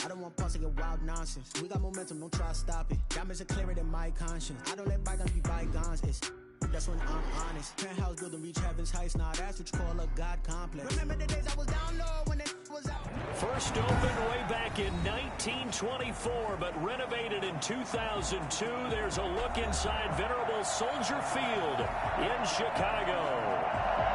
I don't want pause to get wild nonsense. We got momentum, don't try to stop it. Diamonds are clearer than my conscience. I don't let bygones be bygones. That's when I'm honest. Penthouse building, reach heaven's heights. Now that's what you call a God complex. Remember the days I was down low when it was out. First opened way back in 1924, but renovated in 2002. There's a look inside venerable Soldier Field in Chicago.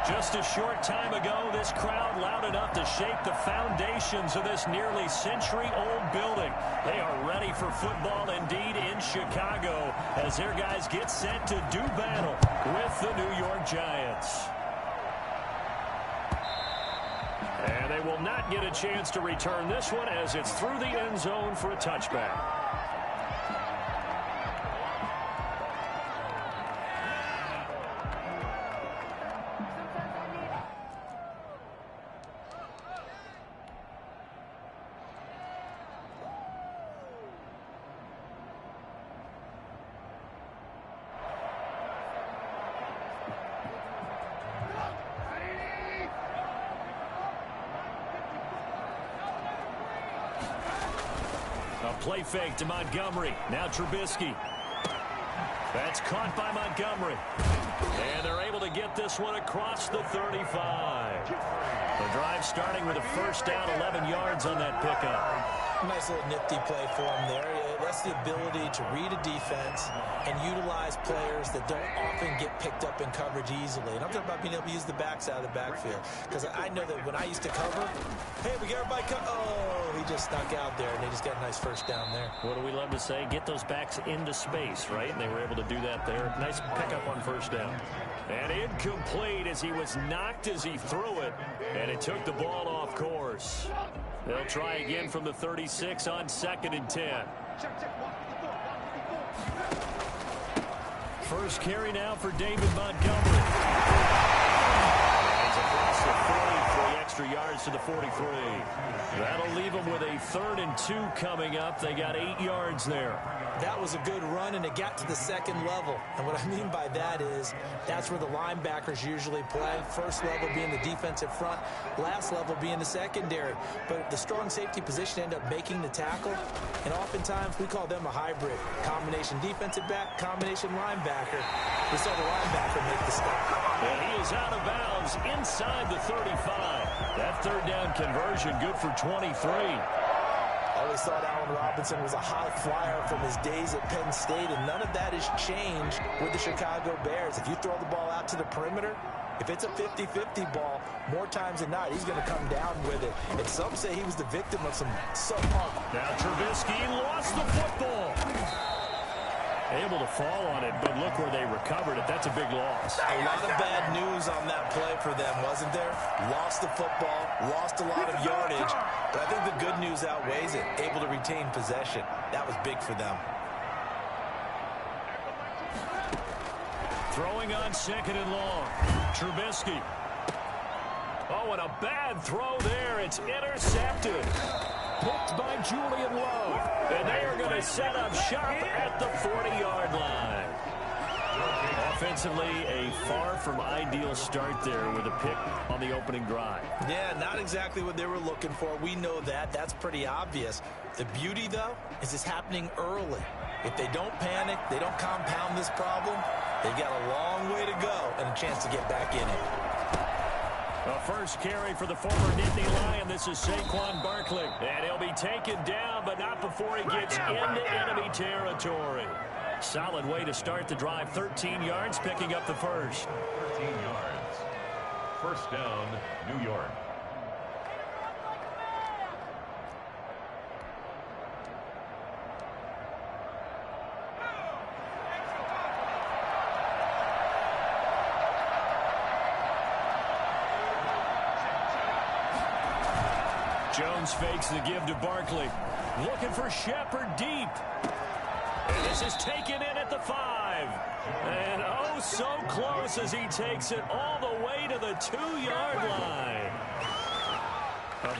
Just a short time ago, this crowd loud enough to shake the foundations of this nearly century-old building. They are ready for football indeed in Chicago as their guys get set to do battle with the New York Giants. And they will not get a chance to return this one as it's through the end zone for a touchback. Play fake to Montgomery. Now Trubisky. That's caught by Montgomery. And they're able to get this one across the 35. The drive starting with a first down, 11 yards on that pickup. Nice little nifty play for him there. That's the ability to read a defense and utilize players that don't often get picked up in coverage easily. And I'm talking about being able to use the backs out of the backfield. Because I know that when I used to cover, hey, we got everybody oh, he just snuck out there, and they just got a nice first down there. What do we love to say? Get those backs into space, right? And they were able to do that there. Nice pickup on first down. And incomplete as he was knocked as he threw it. And it took the ball off course. They'll try again from the 36 on 2nd and 10. First carry now for David Montgomery. He's across the 40 for the extra yards to the 43. That'll leave them with a 3rd and 2 coming up. They got 8 yards there. That was a good run, and it got to the second level. And what I mean by that is that's where the linebackers usually play. First level being the defensive front, last level being the secondary. But the strong safety position ended up making the tackle, and oftentimes we call them a hybrid. Combination defensive back, combination linebacker. We saw the linebacker make the stop. And he is out of bounds inside the 35. That 3rd down conversion good for 23. Always thought Allen Robinson was a high flyer from his days at Penn State, and none of that has changed with the Chicago Bears. If you throw the ball out to the perimeter, if it's a 50-50 ball, more times than not, he's going to come down with it. And some say he was the victim of some subpar. Now Trubisky lost the football. Able to fall on it, but look where they recovered it. That's a big loss. A lot of bad news on that play for them, wasn't there? Lost the football, lost a lot of yardage, but I think the good news outweighs it. Able to retain possession. That was big for them. Throwing on 2nd and long. Trubisky. Oh, and a bad throw there. It's intercepted. Picked by Julian Love. And they are going to set up shop at the 40-yard line. Offensively, a far from ideal start there with a pick on the opening drive. Yeah, not exactly what they were looking for. We know that. That's pretty obvious. The beauty, though, is it's happening early. If they don't panic, they don't compound this problem, they've got a long way to go and a chance to get back in it. A first carry for the former Nittany Lion. This is Saquon Barkley. And he'll be taken down, but not before he gets into enemy territory. Solid way to start the drive. 13 yards, picking up the first. 13 yards. First down, New York. Jones fakes the give to Barkley. Looking for Shepard deep. And this is taken in at the 5. And oh, so close as he takes it all the way to the 2-yard line.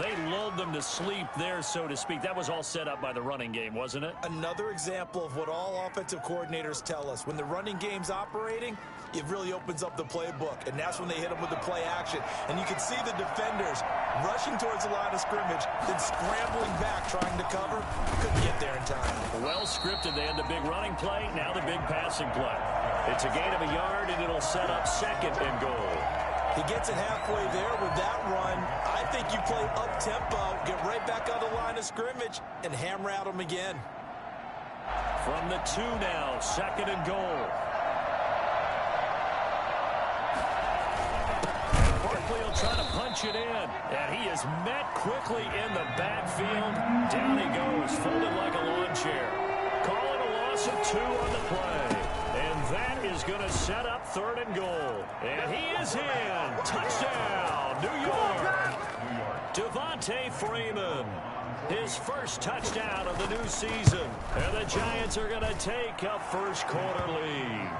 They lulled them to sleep there, so to speak. That was all set up by the running game, wasn't it? Another example of what all offensive coordinators tell us. When the running game's operating, it really opens up the playbook, and that's when they hit them with the play action. And you can see the defenders rushing towards the line of scrimmage, then scrambling back, trying to cover. Couldn't get there in time. Well scripted. They had the big running play, now the big passing play. It's a gain of a yard, and it'll set up 2nd and goal. He gets it halfway there with that run. I think you play up-tempo, get right back on the line of scrimmage, and hammer at him again. From the 2 now, 2nd and goal. Barkley will try to punch it in, and he is met quickly in the backfield. Down he goes, folded like a lawn chair. Calling a loss of 2 on the play. And that is going to set up 3rd and goal. And he is in. Touchdown, New York. Devontae Freeman. His first touchdown of the new season. And the Giants are going to take a first-quarter lead.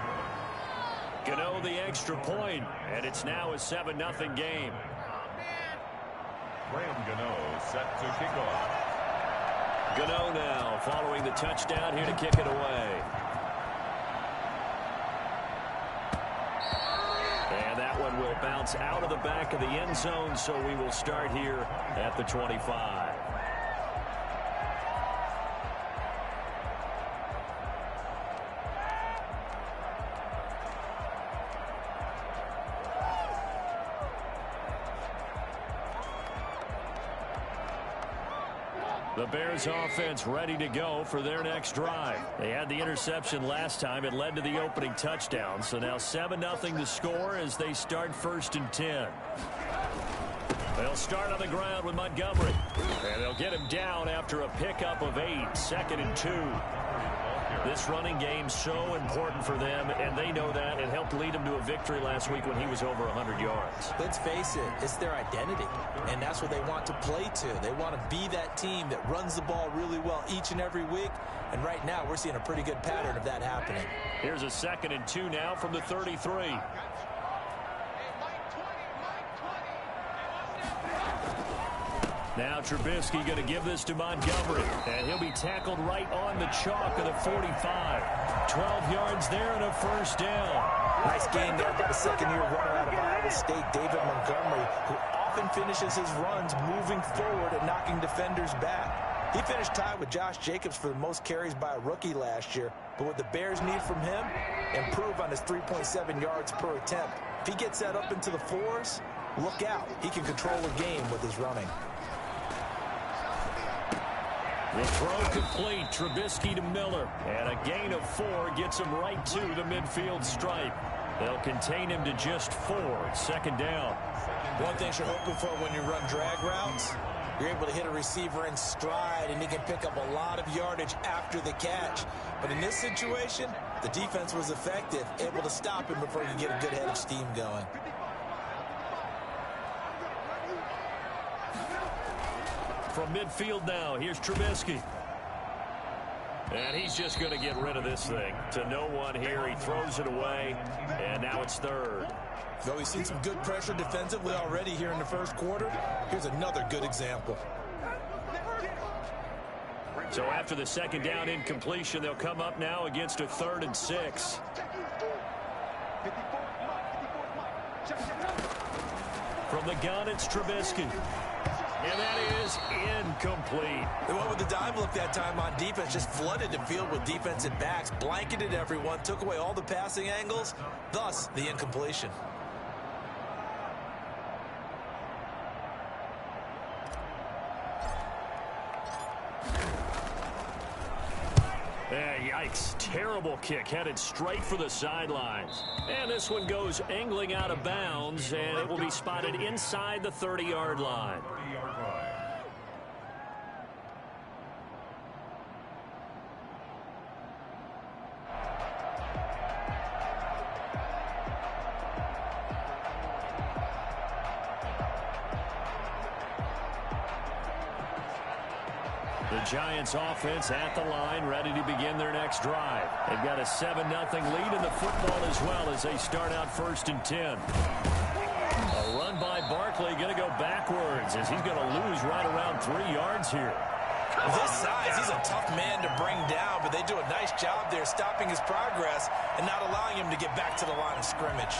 Gano the extra point, and it's now a 7-0 game. Graham Gano set to kick off. Gano now following the touchdown here to kick it away. And that one will bounce out of the back of the end zone, so we will start here at the 25. The Bears offense ready to go for their next drive. They had the interception last time. It led to the opening touchdown. So now 7-0 to score as they start 1st and 10. They'll start on the ground with Montgomery. And they'll get him down after a pickup of 8. 2nd and 2. This running game so important for them, and they know that. It helped lead them to a victory last week when he was over 100 yards. Let's face it, it's their identity, and that's what they want to play to. They want to be that team that runs the ball really well each and every week, and right now we're seeing a pretty good pattern of that happening. Here's a 2nd and 2 now from the 33. Now Trubisky going to give this to Montgomery, and he'll be tackled right on the chalk of the 45. 12 yards there and a first down. Nice game there by the 2nd-year runner out of Iowa State, David Montgomery, who often finishes his runs moving forward and knocking defenders back. He finished tied with Josh Jacobs for the most carries by a rookie last year, but what the Bears need from him, improve on his 3.7 yards per attempt. If he gets that up into the 4s, look out. He can control the game with his running. The throw complete. Trubisky to Miller. And a gain of 4 gets him right to the midfield stripe. They'll contain him to just 4. 2nd down. One thing you're hoping for when you run drag routes, you're able to hit a receiver in stride, and he can pick up a lot of yardage after the catch. But in this situation, the defense was effective, able to stop him before you get a good head of steam going. From midfield now, here's Trubisky. And he's just going to get rid of this thing. To no one here, he throws it away, and now it's 3rd. Though we've seen some good pressure defensively already here in the first quarter, here's another good example. So after the 2nd down incompletion, they'll come up now against a 3rd and 6. From the gun, it's Trubisky. And that is incomplete. They went with the dime look that time on defense, just flooded the field with defensive backs, blanketed everyone, took away all the passing angles, thus the incompletion. Yikes. Terrible kick headed straight for the sidelines. And this one goes angling out of bounds, and it will be spotted inside the 30-yard line. The Giants offense at the line, ready to begin their next drive. They've got a 7-0 lead in the football as well as they start out 1st and 10. A run by Barkley, going to go backwards as he's going to lose right around 3 yards here. With his size, he's a tough man to bring down, but they do a nice job there stopping his progress and not allowing him to get back to the line of scrimmage.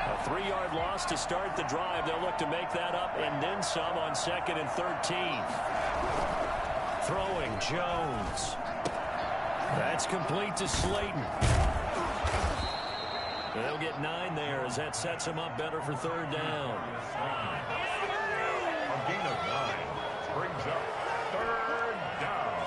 A 3-yard loss to start the drive. They'll look to make that up and then some on 2nd and 13. Throwing Jones. That's complete to Slayton. They'll get 9 there as that sets him up better for 3rd down. A gain of 9 brings up 3rd down.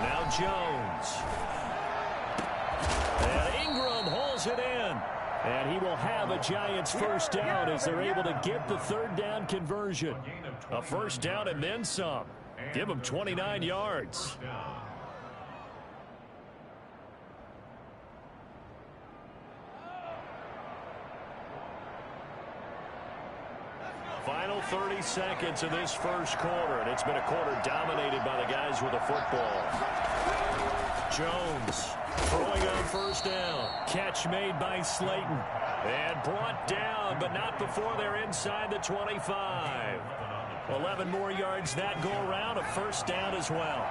Now Jones. And Ingram hauls it in. And he will have a Giants 1st down as they're able to get the 3rd down conversion. A 1st down and then some. Give them 29 yards. Final 30 seconds of this 1st quarter, and it's been a quarter dominated by the guys with the football. Jones throwing on 1st down. Catch made by Slayton. And brought down, but not before they're inside the 25. 11 more yards that go around, a 1st down as well.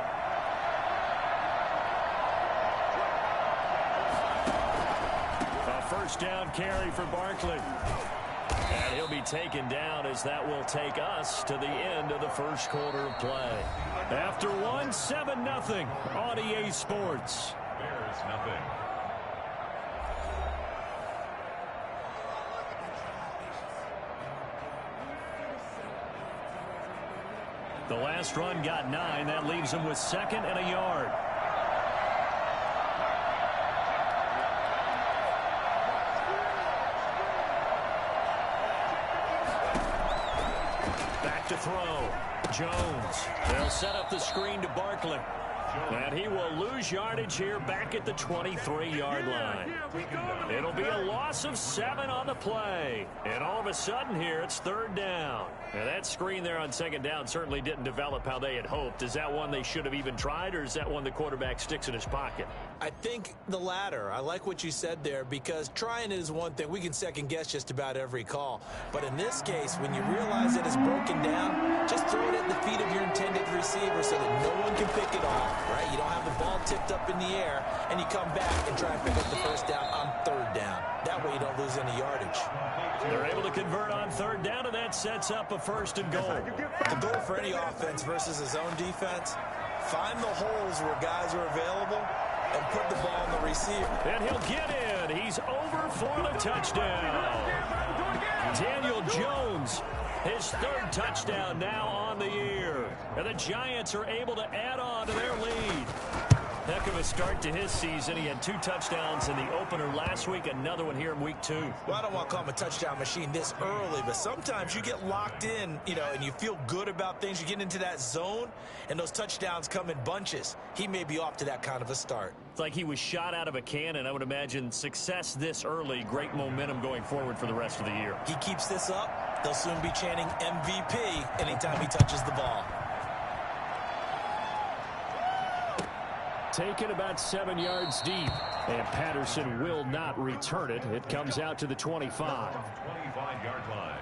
A 1st down carry for Barkley. And he'll be taken down as that will take us to the end of the 1st quarter of play. After 1, 7-0 on EA Sports. Bears nothing. The last run got 9. That leaves him with 2nd and a yard. Back to throw. Jones. They'll set up the screen to Barkley. And he will lose yardage here back at the 23-yard line. It'll be a loss of 7 on the play. And all of a sudden here, it's 3rd down. And that screen there on 2nd down certainly didn't develop how they had hoped. Is that one they should have even tried, or is that one the quarterback sticks in his pocket? I think the latter. I like what you said there, because trying it is one thing. We can second-guess just about every call. But in this case, when you realize that it's broken down, just throw it at the feet of your intended receiver so that no one can pick it off, right? You don't have the ball tipped up in the air, and you come back and try and pick up the 1st down on 3rd down. That way you don't lose any yardage. They're able to convert on 3rd down, and that sets up a 1st and goal. The goal for any offense versus a zone defense, find the holes where guys are available and put the ball on the receiver. And he'll get in. He's over for the touchdown. Daniel Jones, his 3rd touchdown now on the year. And the Giants are able to add on to their lead. Heck of a start to his season. He had 2 touchdowns in the opener last week, another one here in week 2. Well, I don't want to call him a touchdown machine this early, but sometimes you get locked in, and you feel good about things. You get into that zone, and those touchdowns come in bunches. He may be off to that kind of a start. It's like he was shot out of a cannon. I would imagine success this early, great momentum going forward for the rest of the year. He keeps this up, they'll soon be chanting MVP anytime he touches the ball. Taken about 7 yards deep, and Patterson will not return it. It comes out to the 25. 25-yard line.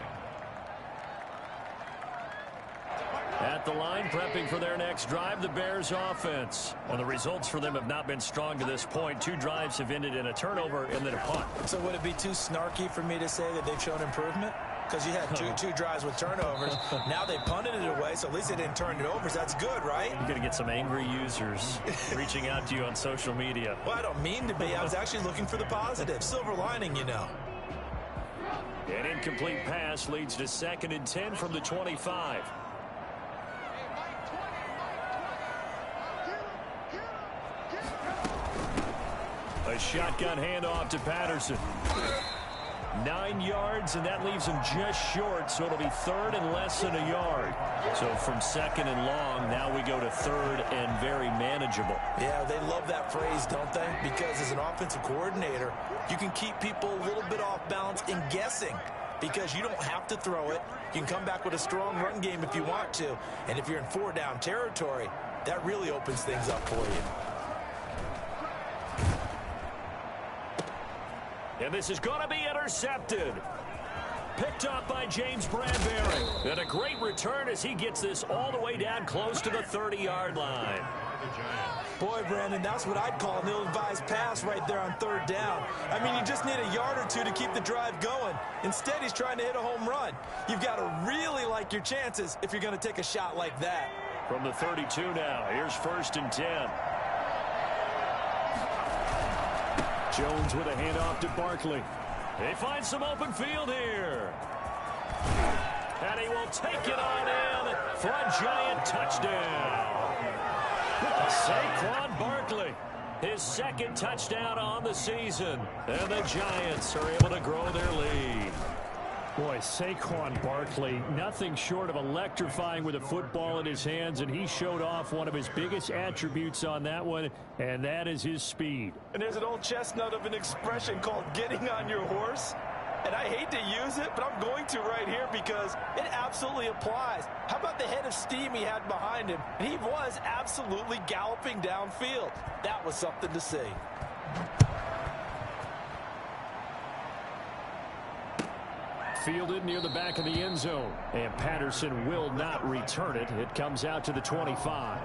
At the line, prepping for their next drive, the Bears offense. And the results for them have not been strong to this point. 2 drives have ended in a turnover and then a punt. So would it be too snarky for me to say that they've shown improvement? Because you had two drives with turnovers. Now they punted it away, so at least they didn't turn it over. So that's good, right? You're going to get some angry users reaching out to you on social media. Well, I don't mean to be. I was actually looking for the positive. Silver lining, An incomplete pass leads to 2nd and 10 from the 25. A shotgun handoff to Patterson. 9 yards, and that leaves him just short, so it'll be 3rd and less than a yard. So from 2nd and long, now we go to 3rd and very manageable. Yeah, they love that phrase, don't they? Because as an offensive coordinator, you can keep people a little bit off balance in guessing because you don't have to throw it. You can come back with a strong run game if you want to. And if you're in 4-down territory, that really opens things up for you. And this is going to be intercepted. Picked up by James Bradbury. And a great return as he gets this all the way down close to the 30-yard line. Boy, Brandon, that's what I'd call an ill-advised pass right there on 3rd down. I mean, you just need a yard or two to keep the drive going. Instead, he's trying to hit a home run. You've got to really like your chances if you're going to take a shot like that. From the 32 now, here's 1st and 10. Jones with a handoff to Barkley. They find some open field here. And he will take it on in for a Giant touchdown. Saquon Barkley, his 2nd touchdown on the season. And the Giants are able to grow their lead. Boy, Saquon Barkley, nothing short of electrifying with a football in his hands, and he showed off one of his biggest attributes on that one, and that is his speed. And there's an old chestnut of an expression called getting on your horse. And I hate to use it, but I'm going to right here because it absolutely applies. How about the head of steam he had behind him? He was absolutely galloping downfield. That was something to see. Fielded near the back of the end zone. And Patterson will not return it. It comes out to the 25.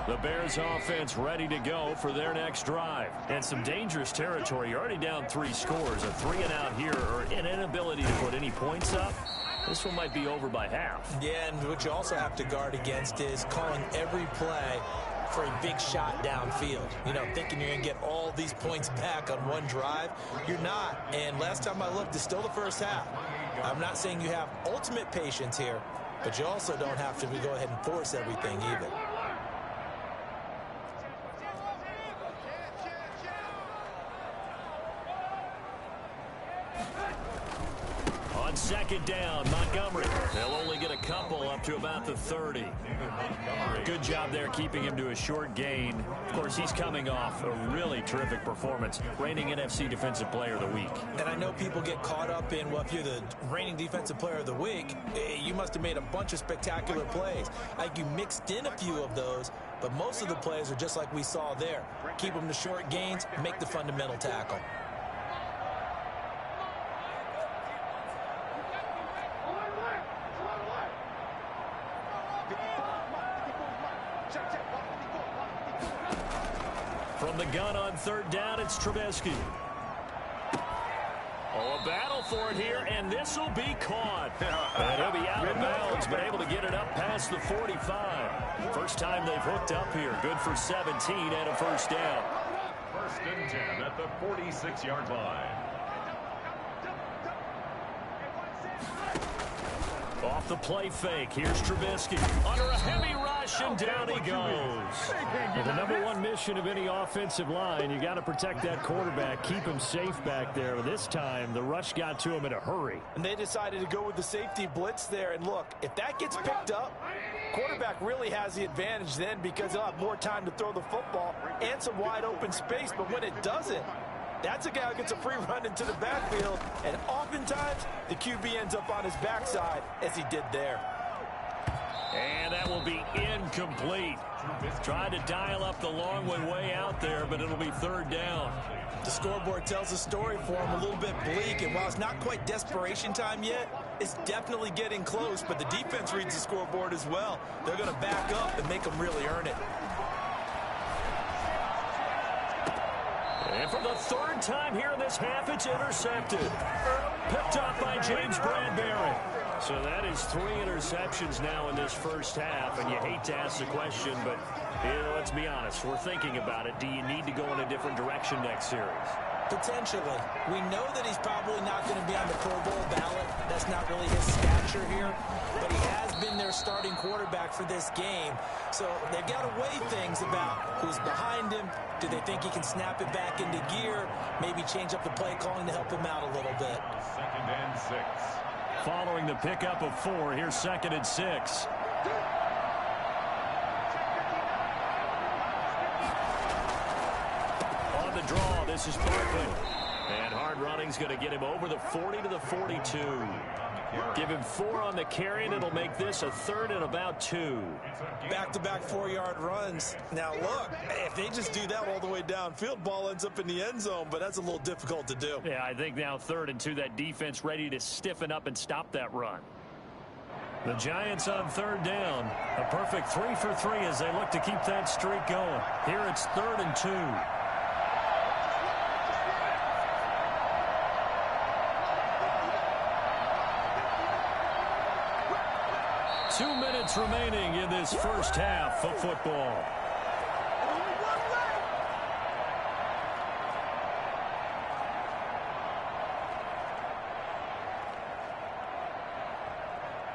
The Bears offense ready to go for their next drive. And some dangerous territory. You're already down 3 scores. A 3-and-out here or an inability to put any points up. This one might be over by half. Yeah, and what you also have to guard against is calling every play for a big shot downfield. You know, thinking you're going to get all these points back on one drive. You're not. And last time I looked, it's still the first half. I'm not saying you have ultimate patience here, but you also don't have to go ahead and force everything either. On 2nd down, Montgomery. They'll only get a couple up to about the 30. Good job there keeping him to a short gain. Of course, he's coming off a really terrific performance. Reigning NFC Defensive Player of the Week. And I know people get caught up in, well, if you're the reigning Defensive Player of the Week, you must have made a bunch of spectacular plays. Like you mixed in a few of those, but most of the plays are just like we saw there. Keep them to short gains, make the fundamental tackle. From the gun on 3rd down, it's Trubisky. Oh, a battle for it here, and this will be caught. And he'll be out of bounds, but able to get it up past the 45. First time they've hooked up here. Good for 17 and a 1st down. 1st and 10 at the 46-yard line. Off the play fake, here's Trubisky. Under a heavy rush, and down he goes. Well, the #1 mission of any offensive line, you got to protect that quarterback, keep him safe back there. This time, the rush got to him in a hurry. And they decided to go with the safety blitz there. And look, if that gets picked up, quarterback really has the advantage then because he'll have more time to throw the football and some wide open space. But when it doesn't, that's a guy who gets a free run into the backfield, and oftentimes the QB ends up on his backside as he did there. And that will be incomplete. Tried to dial up the long way out there, but it'll be 3rd down. The scoreboard tells a story for him, a little bit bleak, and while it's not quite desperation time yet, it's definitely getting close, but the defense reads the scoreboard as well. They're going to back up and make them really earn it. And for the 3rd time here in this half, it's intercepted. Picked up by James Bradbury. So that is 3 interceptions now in this first half, and you hate to ask the question, but let's be honest, we're thinking about it. Do you need to go in a different direction next series? Potentially. We know that he's probably not going to be on the Pro Bowl ballot. That's not really his stature here, but he has been their starting quarterback for this game. So they've got to weigh things about who's behind him. Do they think he can snap it back into gear? Maybe change up the play calling to help him out a little bit. 2nd and 6. Following the pickup of 4, here's 2nd and 6. On the draw, this is Barkley. And hard running's going to get him over the 40 to the 42. Give him 4 on the carry, and it'll make this a 3rd and about 2. Back-to-back 4-yard runs. Now, look, if they just do that all the way downfield, ball ends up in the end zone, but that's a little difficult to do. Yeah, I think now 3rd and 2, that defense ready to stiffen up and stop that run. The Giants on 3rd down. A perfect 3 for 3 as they look to keep that streak going. Here it's 3rd and 2. 2 minutes remaining in this first half of football.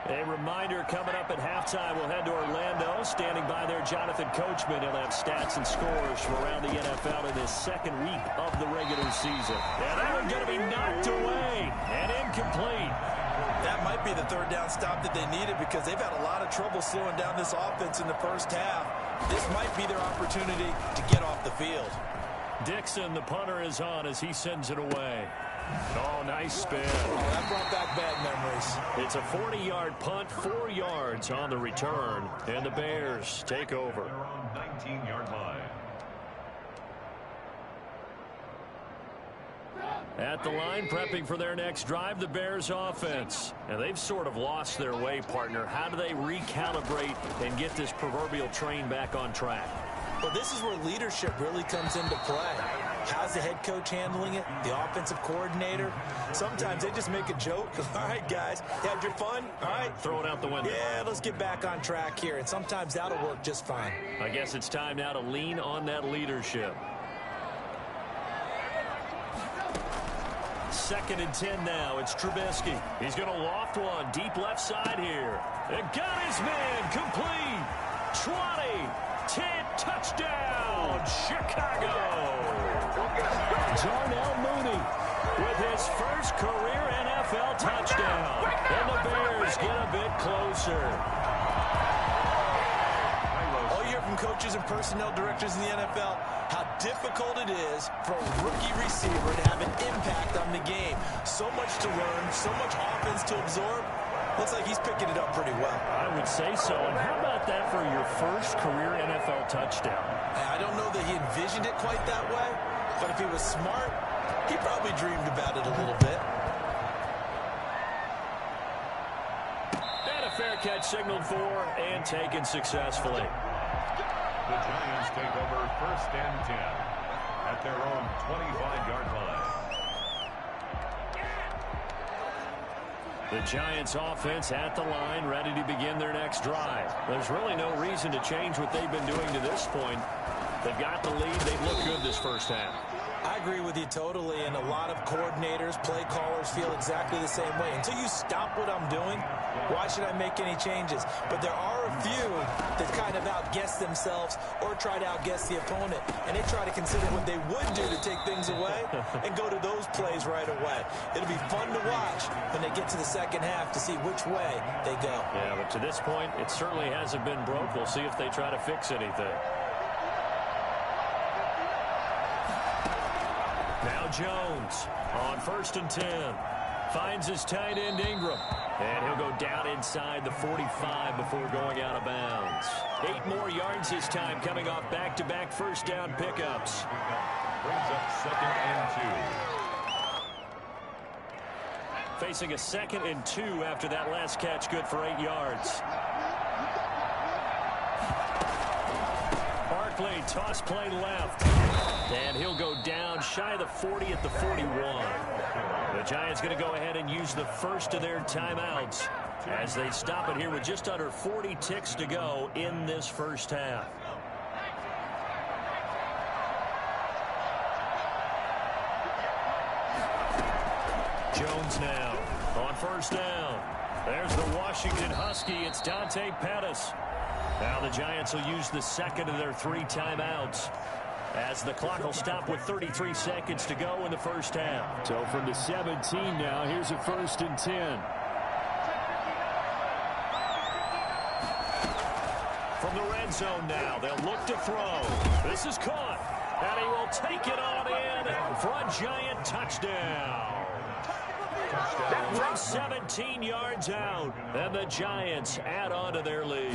A reminder coming up at halftime, we'll head to Orlando. Standing by there, Jonathan Coachman. He'll have stats and scores from around the NFL in his 2nd week of the regular season. And that one's going to be knocked away and incomplete. That might be the 3rd down stop that they needed because they've had a lot of trouble slowing down this offense in the first half. This might be their opportunity to get off the field. Dixon, the punter, is on as he sends it away. Oh, nice spin. Oh, that brought back bad memories. It's a 40-yard punt, 4 yards on the return, and the Bears take over. They're on 19-yard line. At the line, prepping for their next drive, the Bears offense. And they've sort of lost their way, partner. How do they recalibrate and get this proverbial train back on track? Well, this is where leadership really comes into play. How's the head coach handling it? The offensive coordinator? Sometimes they just make a joke. All right, guys, had your fun? All right. Throw it out the window. Yeah, let's get back on track here. And sometimes that'll work just fine. I guess it's time now to lean on that leadership. 2nd and 10 now. It's Trubisky. He's going to loft one deep left side here. And got his man complete. 20, 10, touchdown, Chicago. Darnell Mooney with his first career NFL touchdown. And the Bears get a bit closer. All you hear from coaches and personnel directors in the NFL, how difficult it is for a rookie receiver to have an impact on the game. So much to learn, so much offense to absorb. Looks like he's picking it up pretty well. I would say so. And how about that for your first career NFL touchdown? I don't know that he envisioned it quite that way, but if he was smart, he probably dreamed about it a little bit. And a fair catch signaled for and taken successfully. The Giants take over 1st and 10 at their own 25-yard line. The Giants offense at the line, ready to begin their next drive. There's really no reason to change what they've been doing to this point. They've got the lead. They've looked good this first half. I agree with you totally, and a lot of coordinators, play callers feel exactly the same way. Until you stop what I'm doing, why should I make any changes? But there are a few that kind of outguess themselves or try to outguess the opponent, and they try to consider what they would do to take things away and go to those plays right away. It'll be fun to watch when they get to the second half to see which way they go. Yeah, but to this point, it certainly hasn't been broke. We'll see if they try to fix anything. Now Jones on 1st and 10. Finds his tight end Ingram. And he'll go down inside the 45 before going out of bounds. 8 more yards this time coming off back-to-back first down pickups. Brings up 2nd and 2. Facing a 2nd and 2 after that last catch, good for 8 yards. Barkley, toss play left. And he'll go down shy of the 40 at the 41. The Giants going to go ahead and use the first of their timeouts as they stop it here with just under 40 ticks to go in this first half. Jones now on 1st down. There's the Washington Husky. It's Dante Pettis. Now the Giants will use the second of their 3 timeouts, as the clock will stop with 33 seconds to go in the first half. So from the 17 now, here's a 1st and 10. From the red zone now, they'll look to throw. This is caught, and he will take it on in for a Giant touchdown. From 17 yards out, and the Giants add on to their lead.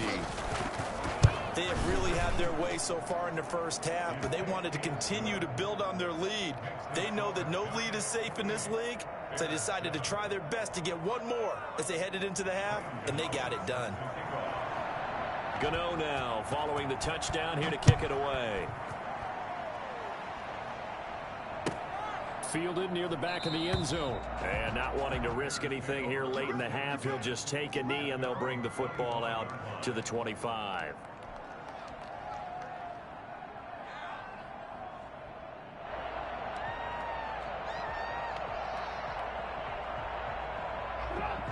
They have really had their way so far in the first half, but they wanted to continue to build on their lead. They know that no lead is safe in this league, so they decided to try their best to get one more as they headed into the half, and they got it done. Gano now following the touchdown here to kick it away. Fielded near the back of the end zone. And not wanting to risk anything here late in the half, he'll just take a knee and they'll bring the football out to the 25.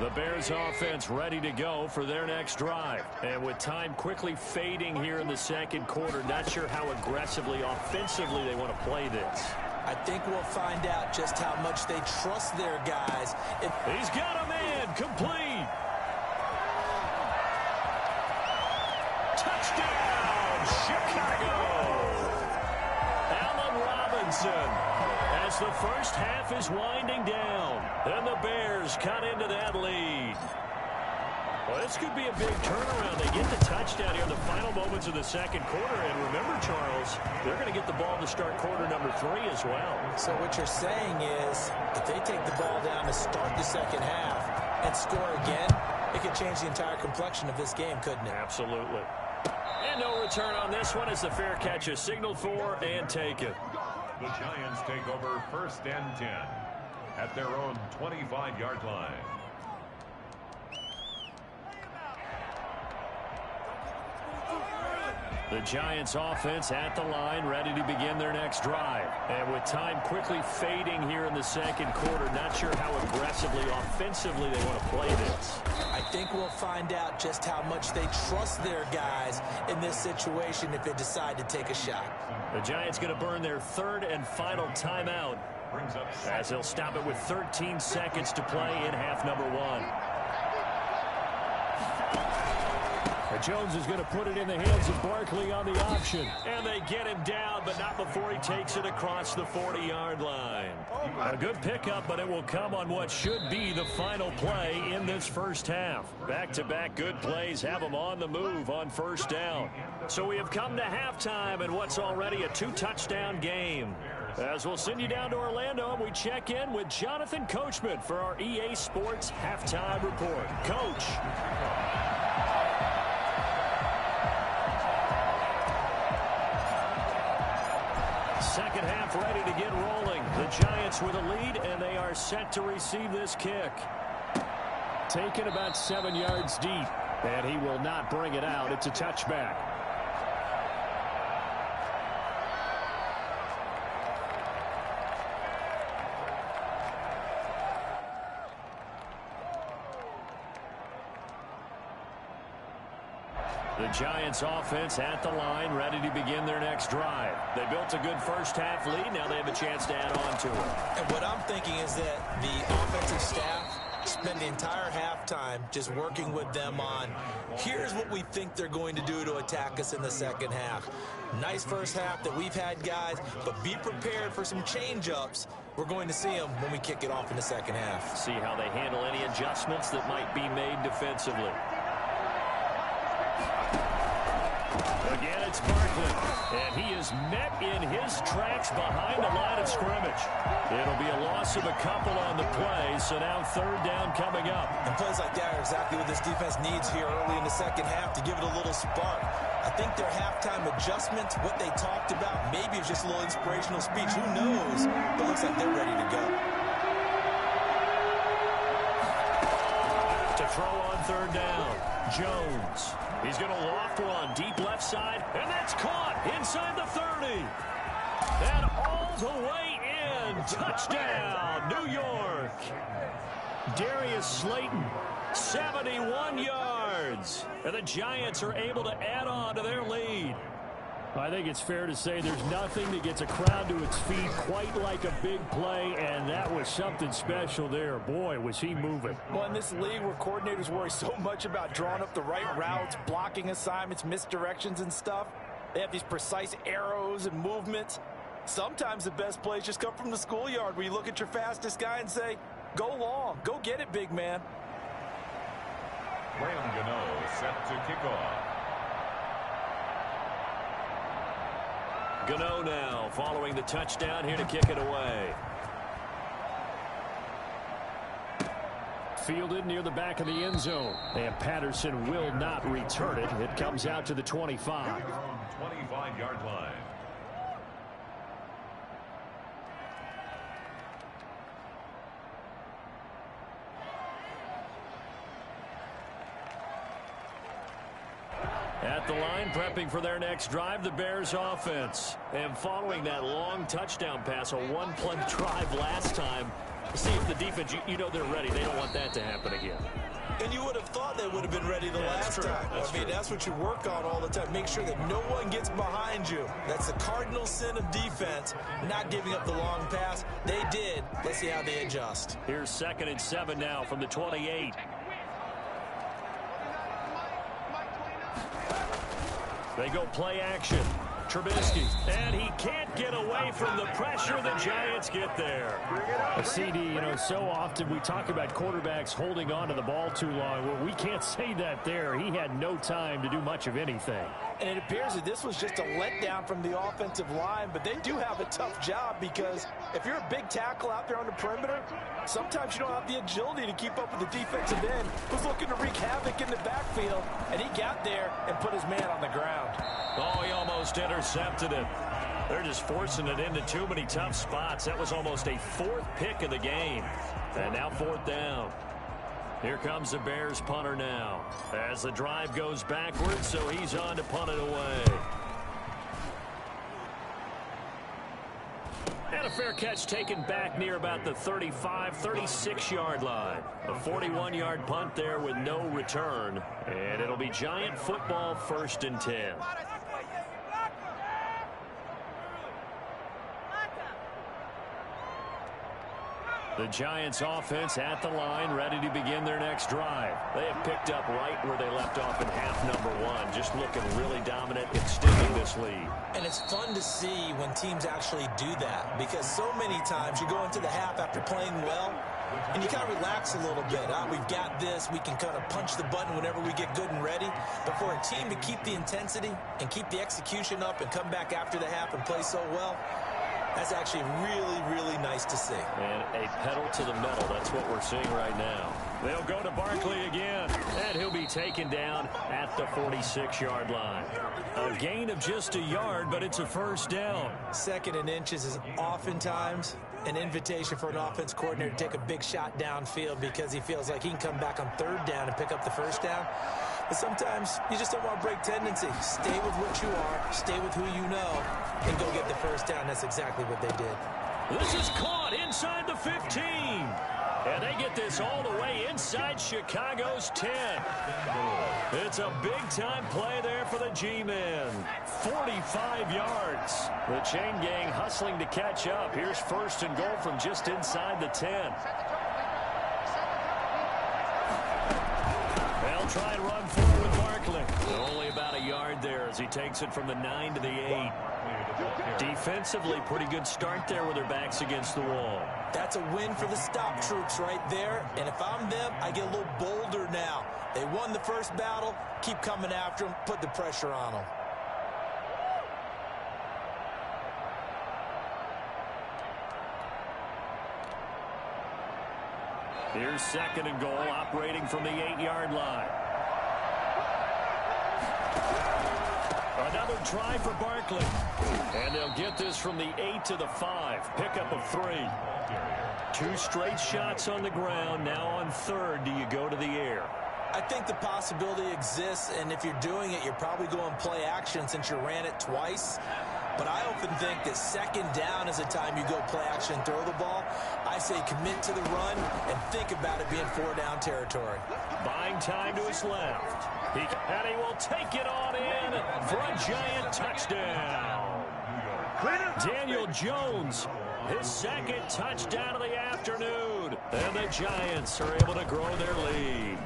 The Bears offense ready to go for their next drive. And with time quickly fading here in the second quarter, not sure how aggressively, offensively they want to play this. I think we'll find out just how much they trust their guys. He's got a man complete. Touchdown, Chicago. Allen Robinson. As the first half is winding down, and the Bears cut into that lead. Well, this could be a big turnaround. They get the touchdown here in the final moments of the second quarter. And remember, Charles, they're going to get the ball to start quarter number 3 as well. So what you're saying is, if they take the ball down to start the second half and score again, it could change the entire complexion of this game, couldn't it? Absolutely. And no return on this one as the fair catch is signaled for and taken. The Giants take over 1st and 10 at their own 25-yard line. The Giants offense at the line, ready to begin their next drive. And with time quickly fading here in the second quarter, not sure how aggressively, offensively they want to play this. I think we'll find out just how much they trust their guys in this situation if they decide to take a shot. The Giants going to burn their 3rd and final timeout, as they'll stop it with 13 seconds to play in half number 1. Jones is going to put it in the hands of Barkley on the option. And they get him down, but not before he takes it across the 40-yard line. A good pickup, but it will come on what should be the final play in this first half. Back-to-back good plays have them on the move on first down. So we have come to halftime in what's already a 2-touchdown game. As we'll send you down to Orlando, and we check in with Jonathan Coachman for our EA Sports Halftime Report. Coach. Second half ready to get rolling. The Giants with a lead, and they are set to receive this kick. Taken about 7 yards deep, and he will not bring it out. It's a touchback. The Giants offense at the line, ready to begin their next drive. They built a good first half lead. Now they have a chance to add on to it. And what I'm thinking is that the offensive staff spend the entire halftime just working with them on, here's what we think they're going to do to attack us in the second half. Nice first half that we've had, guys, but be prepared for some change-ups. We're going to see them when we kick it off in the second half. See how they handle any adjustments that might be made defensively. Again, it's Barkley, and he is met in his tracks behind the line of scrimmage. It'll be a loss of a couple on the play, so now 3rd down coming up. And plays like that are exactly what this defense needs here early in the second half to give it a little spark. I think their halftime adjustments, what they talked about, maybe it's just a little inspirational speech. Who knows? But it looks like they're ready to go. To throw on 3rd down, Jones. He's going to loft one deep left side, and that's caught inside the 30. And all the way in. Touchdown, New York. Darius Slayton 71 yards. And the Giants are able to add on to their lead. I think it's fair to say there's nothing that gets a crowd to its feet quite like a big play, and that was something special there. Boy, was he moving. Well, in this league where coordinators worry so much about drawing up the right routes, blocking assignments, misdirections and stuff, they have these precise arrows and movements. Sometimes the best plays just come from the schoolyard where you look at your fastest guy and say, go long, go get it, big man. Graham Gano set to kick off. Gano now following the touchdown here to kick it away. Fielded near the back of the end zone. And Patterson will not return it. It comes out to the 25. 25-yard line. At the line, prepping for their next drive, the Bears offense. And following that long touchdown pass, a one-play drive last time, see if the defense, you know they're ready. They don't want that to happen again. And you would have thought they would have been ready the last time. That's what you work on all the time. Make sure that no one gets behind you. That's the cardinal sin of defense, not giving up the long pass. They did. Let's see how they adjust. Here's 2nd and 7 now from the 28. They go play action. Trubisky, and he can't get away from the pressure. The Giants get there. A CD, so often we talk about quarterbacks holding on to the ball too long. Well, we can't say that there. He had no time to do much of anything. And it appears that this was just a letdown from the offensive line, but they do have a tough job because if you're a big tackle out there on the perimeter, sometimes you don't have the agility to keep up with the defensive end who's looking to wreak havoc in the backfield, and he got there and put his man on the ground. Oh, he almost intercepted it. They're just forcing it into too many tough spots. That was almost a 4th pick of the game. And now 4th down. Here comes the Bears punter now. As the drive goes backwards, so he's on to punt it away. And a fair catch taken back near about the 35, 36-yard line. A 41-yard punt there with no return. And it'll be Giant football, 1st and 10. The Giants offense at the line, ready to begin their next drive. They have picked up right where they left off in half number 1, just looking really dominant, extending this lead. And it's fun to see when teams actually do that, because so many times you go into the half after playing well, and you kind of relax a little bit. We've got this. We can kind of punch the button whenever we get good and ready. But for a team to keep the intensity and keep the execution up and come back after the half and play so well, that's actually really, really nice to see. And a pedal to the metal. That's what we're seeing right now. They'll go to Barkley again, and he'll be taken down at the 46-yard line. A gain of just a yard, but it's a 1st down. 2nd and inches is oftentimes an invitation for an offense coordinator to take a big shot downfield because he feels like he can come back on 3rd down and pick up the 1st down. But sometimes you just don't want to break tendency. Stay with what you are, stay with who you know, and go get the 1st down. That's exactly what they did. This is caught inside the 15. And they get this all the way inside Chicago's 10. It's a big-time play there for the G-men. 45 yards. The chain gang hustling to catch up. Here's 1st and goal from just inside the 10. They'll try and run forward with Barkley. Only about a yard there as he takes it from the 9 to the 8. Defensively, pretty good start there with their backs against the wall. That's a win for the stop troops right there. And if I'm them, I get a little bolder now. They won the first battle. Keep coming after them. Put the pressure on them. Here's 2nd and goal, operating from the 8-yard line. Another try for Barkley. And they'll get this from the 8 to the 5. Pickup of 3. 2 straight shots on the ground. Now on 3rd, do you go to the air? I think the possibility exists, and if you're doing it, you're probably going play action since you ran it twice. But I often think that second down is a time you go play action and throw the ball. I say commit to the run and think about it being 4-down territory. Buying time to his left. And he will take it on in for a Giant touchdown. Daniel Jones, his second touchdown of the afternoon. And the Giants are able to grow their lead.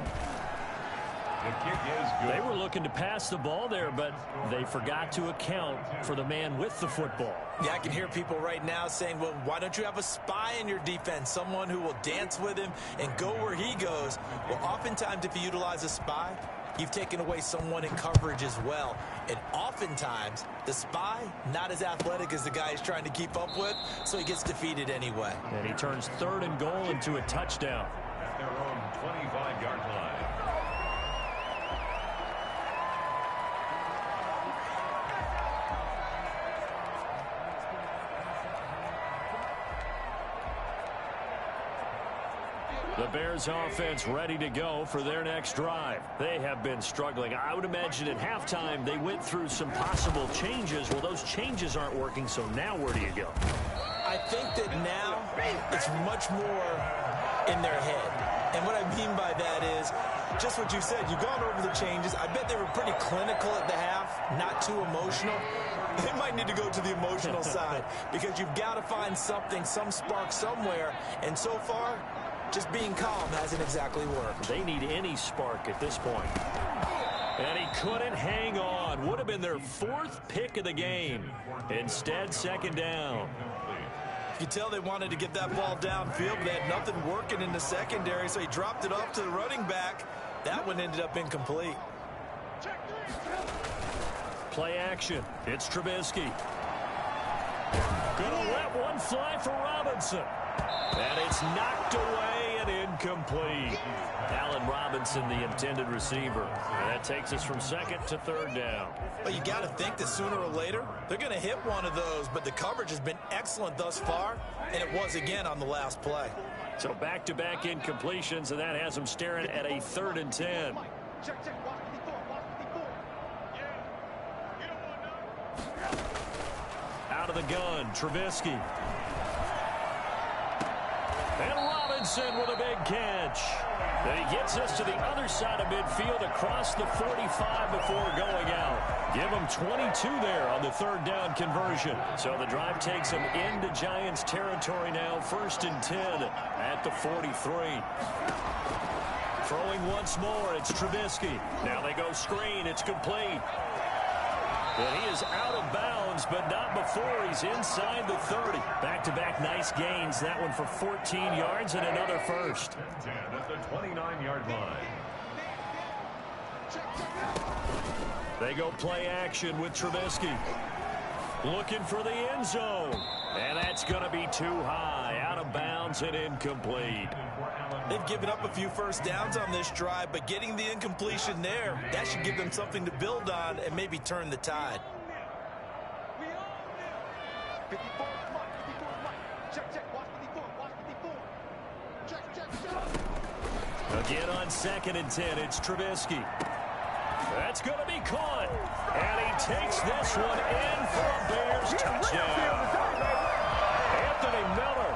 The kick is good. They were looking to pass the ball there, but they forgot to account for the man with the football. Yeah, I can hear people right now saying, well, why don't you have a spy in your defense, someone who will dance with him and go where he goes? Well, oftentimes if you utilize a spy, you've taken away someone in coverage as well. And oftentimes, the spy, not as athletic as the guy he's trying to keep up with, so he gets defeated anyway. And he turns 3rd and goal into a touchdown. At their own 25-yard line. The Bears offense ready to go for their next drive. They have been struggling. I would imagine at halftime they went through some possible changes. Well, those changes aren't working, so now where do you go? I think that now it's much more in their head. And what I mean by that is just what you said. You've gone over the changes. I bet they were pretty clinical at the half, not too emotional. They might need to go to the emotional side because you've got to find something, some spark somewhere. And so far, just being calm hasn't exactly worked. They need any spark at this point. And he couldn't hang on. Would have been their 4th pick of the game. Instead, 2nd down. You can tell they wanted to get that ball downfield, but they had nothing working in the secondary, so he dropped it off to the running back. That one ended up incomplete. Play action. It's Trubisky. Gonna let one fly for Robinson. And it's knocked away and incomplete. Allen Robinson, the intended receiver. And that takes us from 2nd to 3rd down. Well, you got to think that sooner or later, they're going to hit one of those, but the coverage has been excellent thus far, and it was again on the last play. So back-to-back incompletions, and that has them staring at a 3rd and 10. Out of the gun, Trubisky. And Robinson with a big catch. And he gets us to the other side of midfield across the 45 before going out. Give him 22 there on the 3rd down conversion. So the drive takes him into Giants territory now. 1st and 10 at the 43. Throwing once more, it's Trubisky. Now they go screen. It's complete. And he is out of bounds, but not before he's inside the 30. Back-to-back nice gains. That one for 14 yards and another first. 10 at the 29-yard line. They go play action with Trubisky. Looking for the end zone. And that's going to be too high. Out of bounds and incomplete. They've given up a few first downs on this drive, but getting the incompletion there, that should give them something to build on and maybe turn the tide. Again on 2nd and 10, it's Trubisky. That's going to be caught. And he takes this one in for a Bears touchdown. Anthony Miller,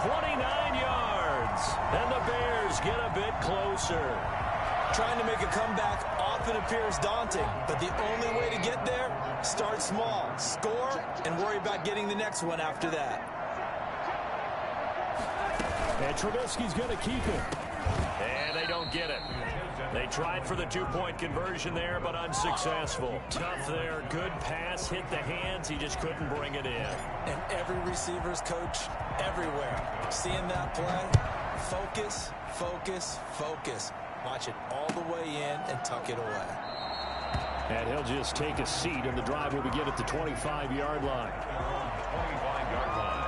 29 yards. And the Bears get a bit closer. Trying to make a comeback often appears daunting, but the only way to get there, start small, score, and worry about getting the next one after that. And Trubisky's going to keep it. And they don't get it. They tried for the 2-point conversion there, but unsuccessful. Tough there. Good pass. Hit the hands. He just couldn't bring it in. And every receiver's coach everywhere. Seeing that play, focus, focus, focus. Watch it all the way in and tuck it away. And he'll just take a seat, and the drive will begin at the 25-yard line. 25-yard line.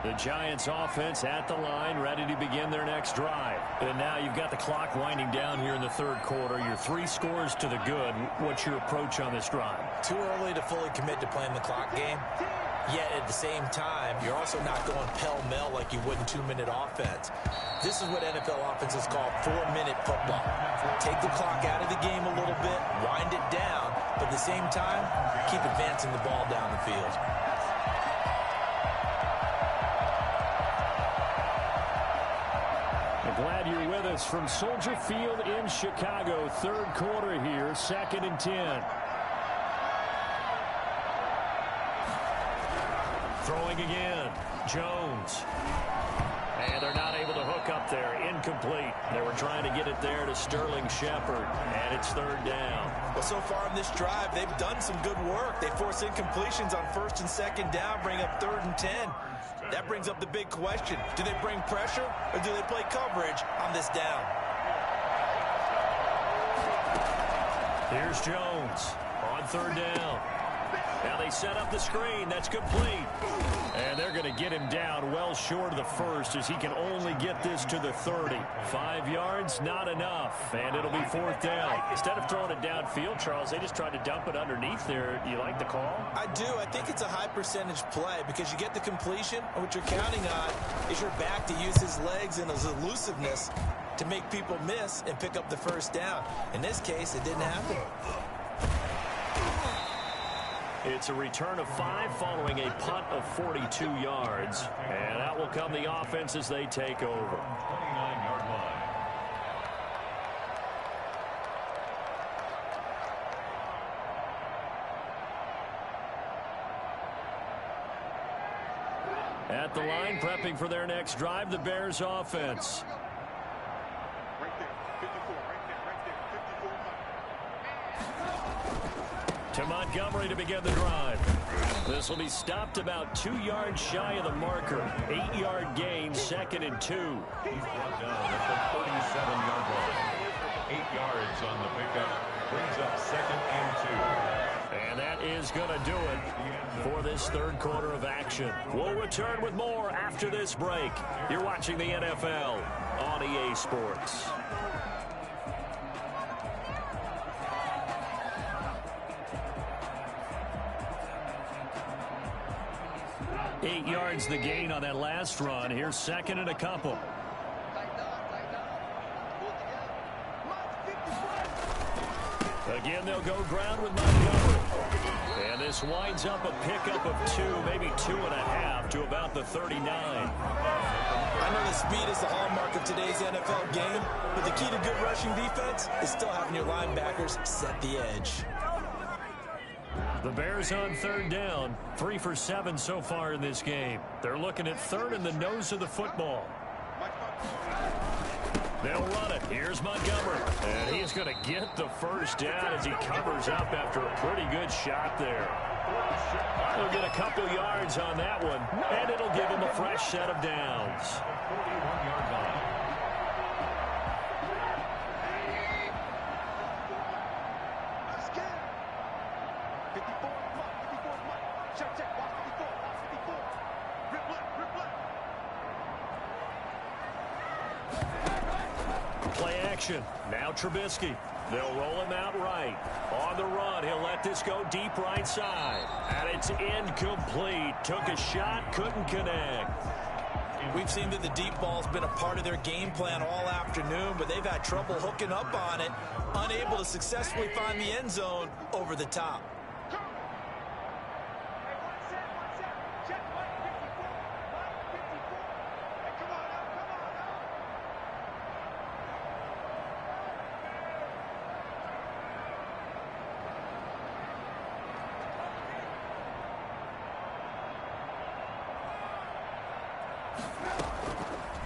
The Giants offense at the line, ready to begin their next drive. And now you've got the clock winding down here in the third quarter. You're 3 scores to the good. What's your approach on this drive? Too early to fully commit to playing the clock game. Yet at the same time, you're also not going pell-mell like you would in 2-minute offense. This is what NFL offenses call 4-minute football. Take the clock out of the game a little bit, wind it down, but at the same time, keep advancing the ball down the field. Glad you're with us from Soldier Field in Chicago. Third quarter here, 2nd and 10. Throwing again, Jones. And they're not able to hook up there. Incomplete. They were trying to get it there to Sterling Shepard, and it's 3rd down. Well, so far in this drive, they've done some good work. They force incompletions on 1st and 2nd down, bring up 3rd and 10. That brings up the big question. Do they bring pressure, or do they play coverage on this down? Here's Jones on 3rd down. Now they set up the screen. That's complete. And they're going to get him down well short of the first as he can only get this to the 30. 5 yards, not enough. And it'll be 4th down. Instead of throwing it downfield, Charles, they just tried to dump it underneath there. Do you like the call? I do. I think it's a high percentage play because you get the completion, and what you're counting on is your back to use his legs and his elusiveness to make people miss and pick up the 1st down. In this case, it didn't happen. It's a return of 5 following a punt of 42 yards. And that will come the offense as they take over. 29-yard line. At the line, prepping for their next drive, the Bears offense. To Montgomery to begin the drive. This will be stopped about 2 yards shy of the marker. 8-yard gain, 2nd and 2. He's brought down at the 37-yard line. 8 yards on the pickup. Brings up 2nd and 2. And that is going to do it for this third quarter of action. We'll return with more after this break. You're watching the NFL on EA Sports. Eight yards the gain on that last run. Here's 2nd and a couple. Again, they'll go ground with Montgomery. And this winds up a pickup of 2, maybe 2.5 to about the 39. I know the speed is the hallmark of today's NFL game, but the key to good rushing defense is still having your linebackers set the edge. The Bears on 3rd down, 3 for 7 so far in this game. They're looking at 3rd in the nose of the football. They'll run it. Here's Montgomery. And he's going to get the 1st down as he covers up after a pretty good shot there. He'll get a couple yards on that one, and it'll give him a fresh set of downs. 41-yard line. Play action. Now Trubisky. They'll roll him out right. On the run, he'll let this go deep right side. And it's incomplete. Took a shot, couldn't connect. We've seen that the deep ball's been a part of their game plan all afternoon, but they've had trouble hooking up on it, unable to successfully find the end zone over the top.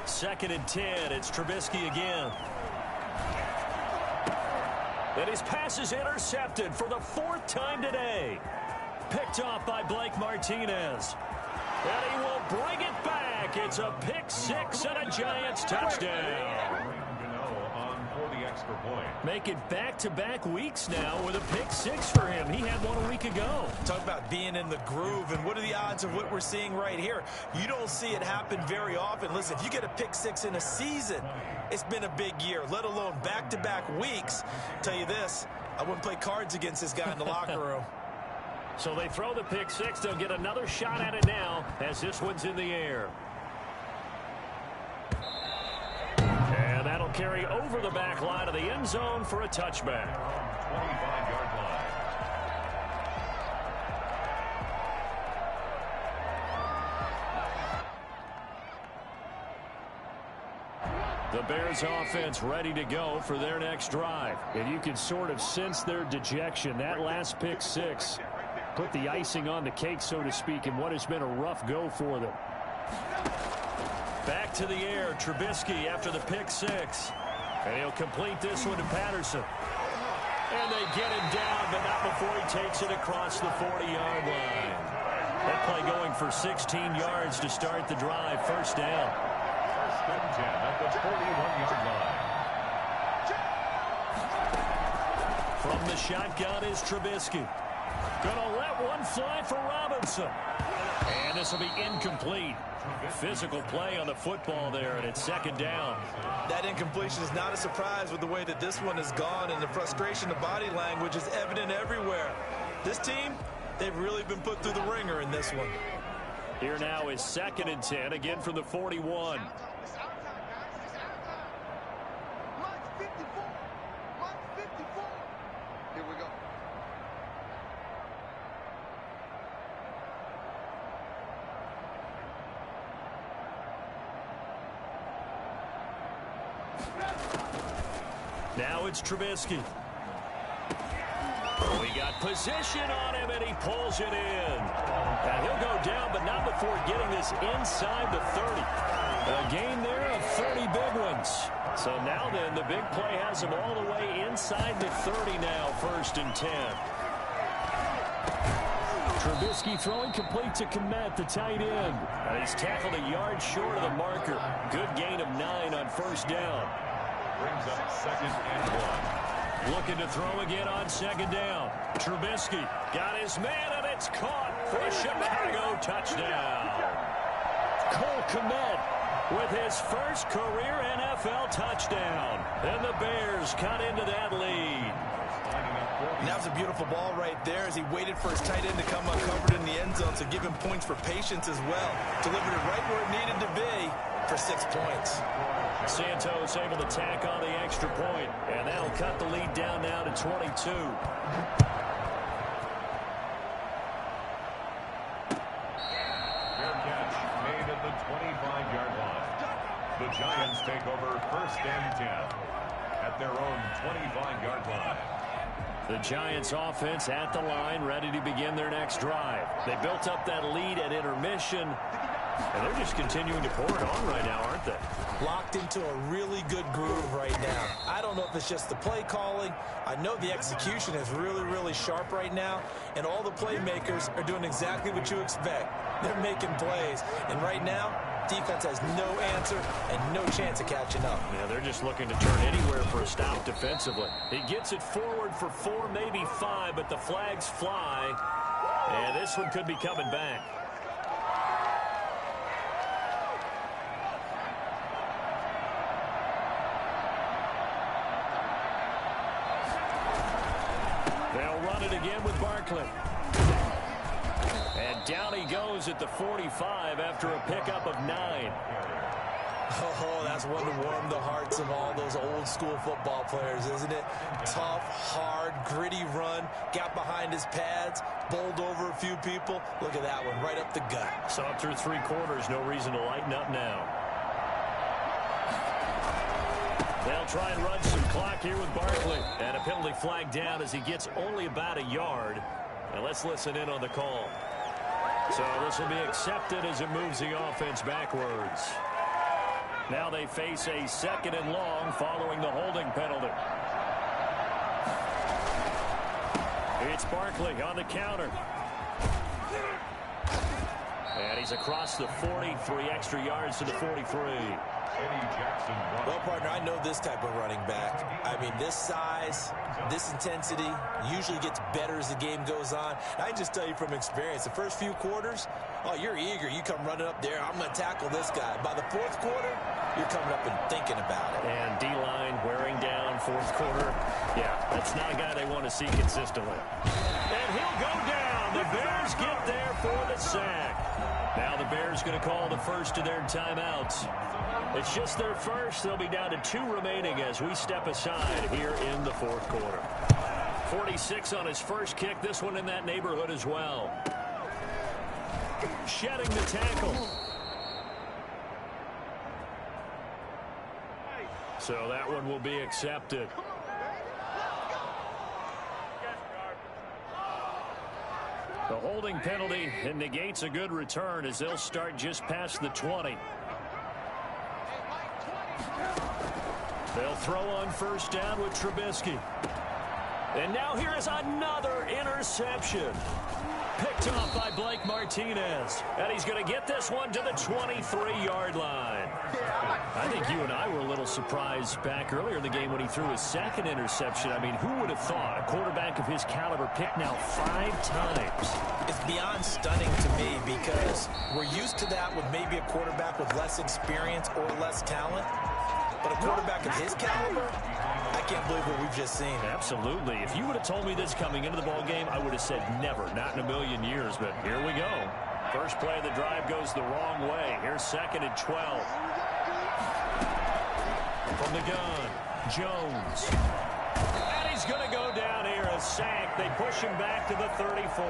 Second and 10. It's Trubisky again. And his pass is intercepted for the 4th time today. Picked off by Blake Martinez. And he will bring it back. It's a pick 6 and a Giants touchdown. On for the extra extra point. Make it back-to-back weeks now with a pick six for him. He had one a week ago. Talk about being in the groove, and what are the odds of what we're seeing right here? You don't see it happen very often. Listen, if you get a pick six in a season, it's been a big year, let alone back-to-back weeks. Tell you this, I wouldn't play cards against this guy in the locker room. So they throw the pick six. They'll get another shot at it now as this one's in the air. And that'll carry over the back line of the end zone for a touchback. 25-yard line. The Bears offense ready to go for their next drive. And you can sort of sense their dejection. That last pick six put the icing on the cake, so to speak, in what has been a rough go for them. Back to the air, Trubisky after the pick six. And he'll complete this one to Patterson. And they get him down, but not before he takes it across the 40-yard line. That play going for 16 yards to start the drive. First down. First and 10 at the 41-yard line. From the shotgun is Trubisky. Gonna let one fly for Robinson. And this will be incomplete. Physical play on the football there, and it's second down. That incompletion is not a surprise with the way that this one has gone, and the frustration of body language is evident everywhere. This team, they've really been put through the ringer in this one. Here now is second and 10, again from the 41. Now it's Trubisky. We got position on him, and he pulls it in. And he'll go down, but not before getting this inside the 30. A gain there of 30 big ones. So now then, the big play has him all the way inside the 30 now, first and 10. Trubisky throwing complete to Kmet, the tight end. And he's tackled a yard short of the marker. Good gain of 9 on first down. Brings up second and 1. Looking to throw again on second down. Trubisky got his man, and it's caught for a Chicago touchdown. Cole Kmet with his first career NFL touchdown. And the Bears cut into that lead. And that was a beautiful ball right there as he waited for his tight end to come uncovered in the end zone to give him points for patience as well. Delivered it right where it needed to be for 6 points. Santos able to tack on the extra point, and that'll cut the lead down now to 22. Fair catch made at the 25-yard line. The Giants take over first and 10 at their own 25-yard line. The Giants offense at the line, ready to begin their next drive. They built up that lead at intermission, and they're just continuing to pour it on right now, aren't they? Locked into a really good groove right now. I don't know if it's just the play calling. I know the execution is really, really sharp right now, and all the playmakers are doing exactly what you expect. They're making plays, and right now, defense has no answer and no chance of catching up. Yeah, they're just looking to turn anywhere for a stop defensively. He gets it forward for 4, maybe 5, but the flags fly, and this one could be coming back. They'll run it again with Barkley. And down he goes at the 45 after a pickup of 9. Oh, that's one to warm the hearts of all those old school football players, isn't it? Tough, hard, gritty run, got behind his pads, bowled over a few people. Look at that one, right up the gut. So up through 3 quarters, no reason to lighten up now. They'll try and run some clock here with Barkley. And a penalty flag down as he gets only about a yard. And let's listen in on the call. So this will be accepted as it moves the offense backwards. Now they face a second and long following the holding penalty. It's Barkley on the counter. And he's across the 40, 3 extra yards to the 43. Eddie Jackson. Well, partner, I know this type of running back. I mean, this size, this intensity usually gets better as the game goes on. And I just tell you from experience, the first few quarters, oh, you're eager. You come running up there, I'm going to tackle this guy. By the fourth quarter, you're coming up and thinking about it. And D-line wearing down fourth quarter. Yeah, that's not a guy they want to see consistently. And he'll go down. The Bears get there for the sack. Now the Bears going to call the first of their timeouts. It's just their first. They'll be down to 2 remaining as we step aside here in the fourth quarter. 46 on his first kick. This one in that neighborhood as well. Shedding the tackle. So that one will be accepted. The holding penalty and negates a good return as they'll start just past the 20. They'll throw on first down with Trubisky. And now here is another interception. Picked off by Blake Martinez. And he's going to get this one to the 23-yard line. I think you and I were a little surprised back earlier in the game when he threw his second interception. I mean, who would have thought a quarterback of his caliber picked now 5 times? It's beyond stunning to me because we're used to that with maybe a quarterback with less experience or less talent. But a quarterback of his caliber, I can't believe what we've just seen. Absolutely. If you would have told me this coming into the ball game, I would have said never, not in a million years. But here we go. First play of the drive goes the wrong way. Here's 2nd and 12. From the gun, Jones. And he's going to go down here, a sack. They push him back to the 34.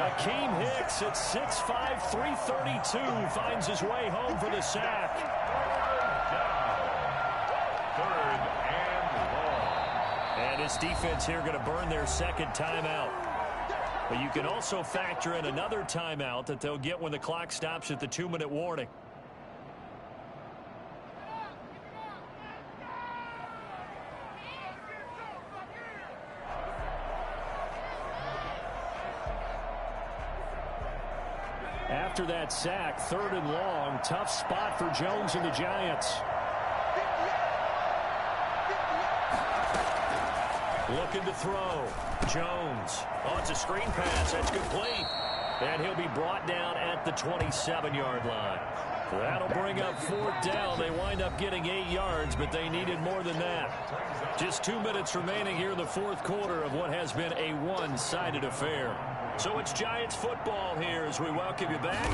Akeem Hicks at 6'5", 332 finds his way home for the sack. And his defense here going to burn their second timeout. But you can also factor in another timeout that they'll get when the clock stops at the 2-minute warning. After that sack, 3rd and long, tough spot for Jones and the Giants. Looking to throw. Jones. Oh, it's a screen pass. That's complete. And he'll be brought down at the 27-yard line. That'll bring up 4th down. They wind up getting 8 yards, but they needed more than that. Just 2 minutes remaining here in the fourth quarter of what has been a one-sided affair. So it's Giants football here as we welcome you back.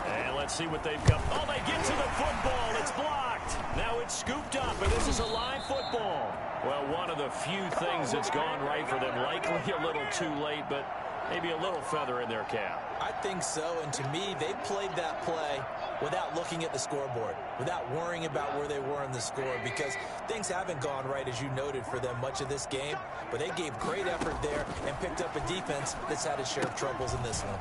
And let's see what they've got. Oh, they get to the football. It's blocked. Now it's scooped up, and this is a live football. Well, one of the few things that's gone right for them. Likely a little too late, but maybe a little feather in their cap. I think so, and to me, they played that play without looking at the scoreboard, without worrying about where they were in the score, because things haven't gone right, as you noted, for them much of this game, but they gave great effort there and picked up a defense that's had its share of troubles in this one.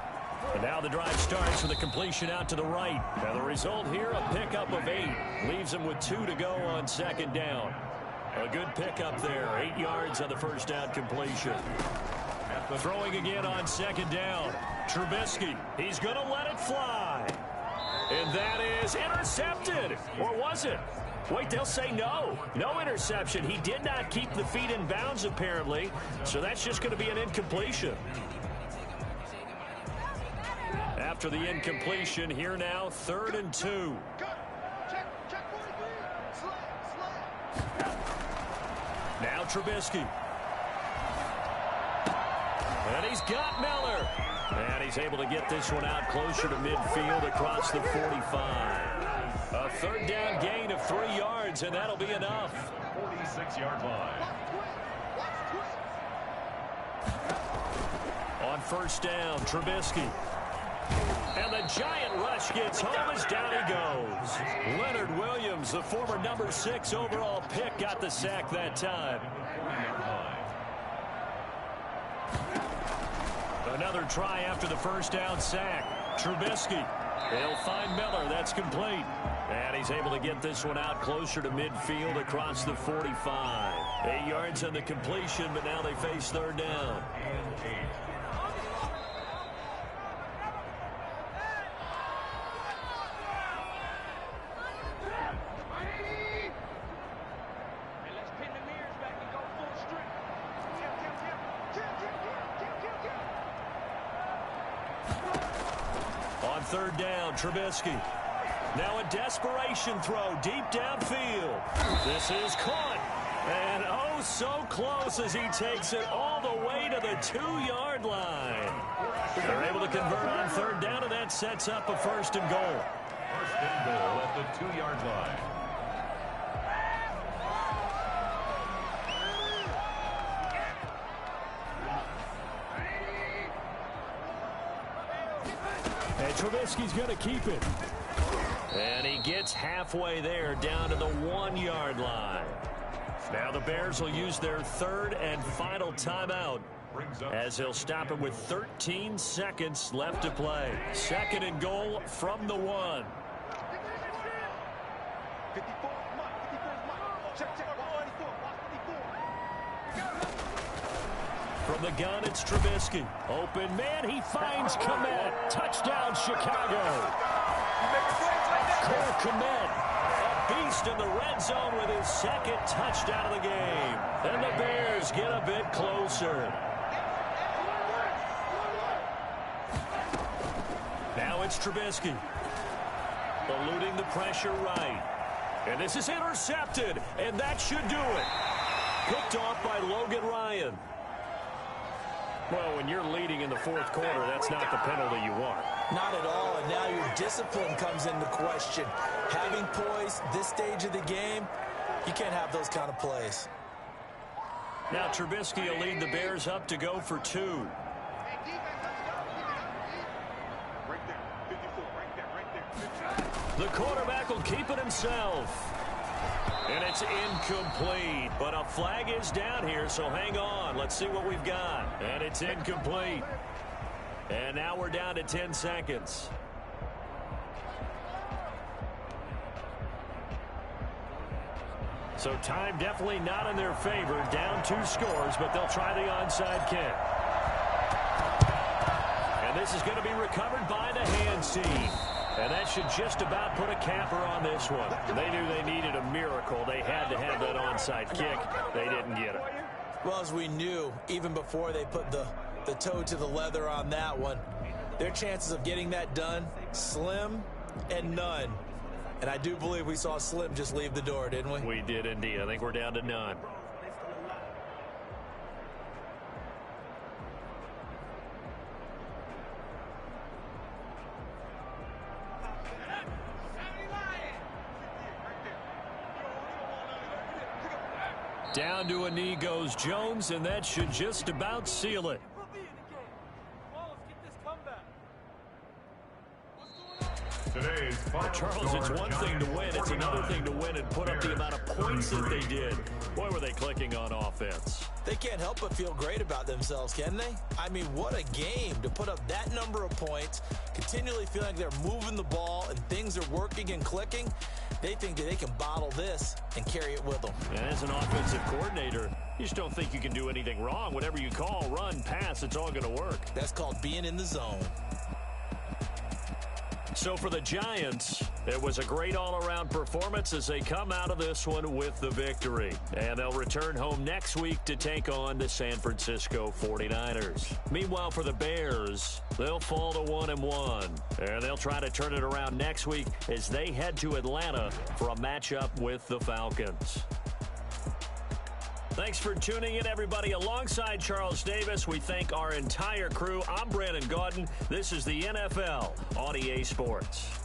And now the drive starts with a completion out to the right. Now the result here, a pickup of 8. Leaves them with 2 to go on 2nd down. A good pickup there. 8 yards on the first down completion. Throwing again on 2nd down. Trubisky. He's going to let it fly. And that is intercepted. Or was it? Wait, they'll say no. No interception. He did not keep the feet in bounds, apparently. So that's just going to be an incompletion. After the incompletion, here now, 3rd and 2. Now Trubisky. And he's got Miller. And he's able to get this one out closer to midfield across the 45. A 3rd down gain of 3 yards, and that'll be enough. 46-yard line. On first down, Trubisky. And the giant rush gets home as down he goes. Leonard Williams, the former number 6 overall pick, got the sack that time. Another try after the first down sack. Trubisky. They'll find Miller. That's complete. And he's able to get this one out closer to midfield across the 45. 8 yards on the completion, but now they face 3rd down. third down. Trubisky. Now a desperation throw deep downfield. This is caught. And oh, so close as he takes it all the way to the 2-yard line. They're able to convert on third down, and that sets up a first and goal. First and goal at the 2-yard line. And Trubisky's going to keep it. And he gets halfway there, down to the 1-yard line. Now the Bears will use their third and final timeout, as they'll stop it with 13 seconds left to play. Second and goal from the 1. From the gun, it's Trubisky. Open man, he finds Kmet. Touchdown, Chicago. Cole Kmet, a beast in the red zone with his second touchdown of the game. And the Bears get a bit closer. Now it's Trubisky. Eluding the pressure right. And this is intercepted, and that should do it. Picked off by Logan Ryan. Well, when you're leading in the fourth quarter, that's not the penalty you want. Not at all, and now your discipline comes into question. Having poise this stage of the game, you can't have those kind of plays. Now Trubisky will lead the Bears up to go for 2. The quarterback will keep it himself. And it's incomplete, but a flag is down here, so hang on. Let's see what we've got. And it's incomplete. And now we're down to 10 seconds. So time definitely not in their favor. Down 2 scores, but they'll try the onside kick. And this is going to be recovered by the hands team. And that should just about put a capper on this one. They knew they needed a miracle. They had to have that onside kick. They didn't get it. Well, as we knew, even before they put the toe to the leather on that one, their chances of getting that done, slim and none. And I do believe we saw Slim just leave the door, didn't we? We did indeed. I think we're down to none. Down to a knee goes Jones, and that should just about seal it. Charles, it's one thing to win. It's another thing to win and put up the amount of points that they did. Boy, were they clicking on offense. They can't help but feel great about themselves, can they? I mean, what a game to put up that number of points, continually feeling like they're moving the ball and things are working and clicking. They think that they can bottle this and carry it with them. And as an offensive coordinator, you just don't think you can do anything wrong. Whatever you call, run, pass, it's all going to work. That's called being in the zone. So for the Giants, it was a great all-around performance as they come out of this one with the victory. And they'll return home next week to take on the San Francisco 49ers. Meanwhile, for the Bears, they'll fall to 1-1. And they'll try to turn it around next week as they head to Atlanta for a matchup with the Falcons. Thanks for tuning in, everybody. Alongside Charles Davis, we thank our entire crew. I'm Brandon Gaudin. This is the NFL on EA Sports.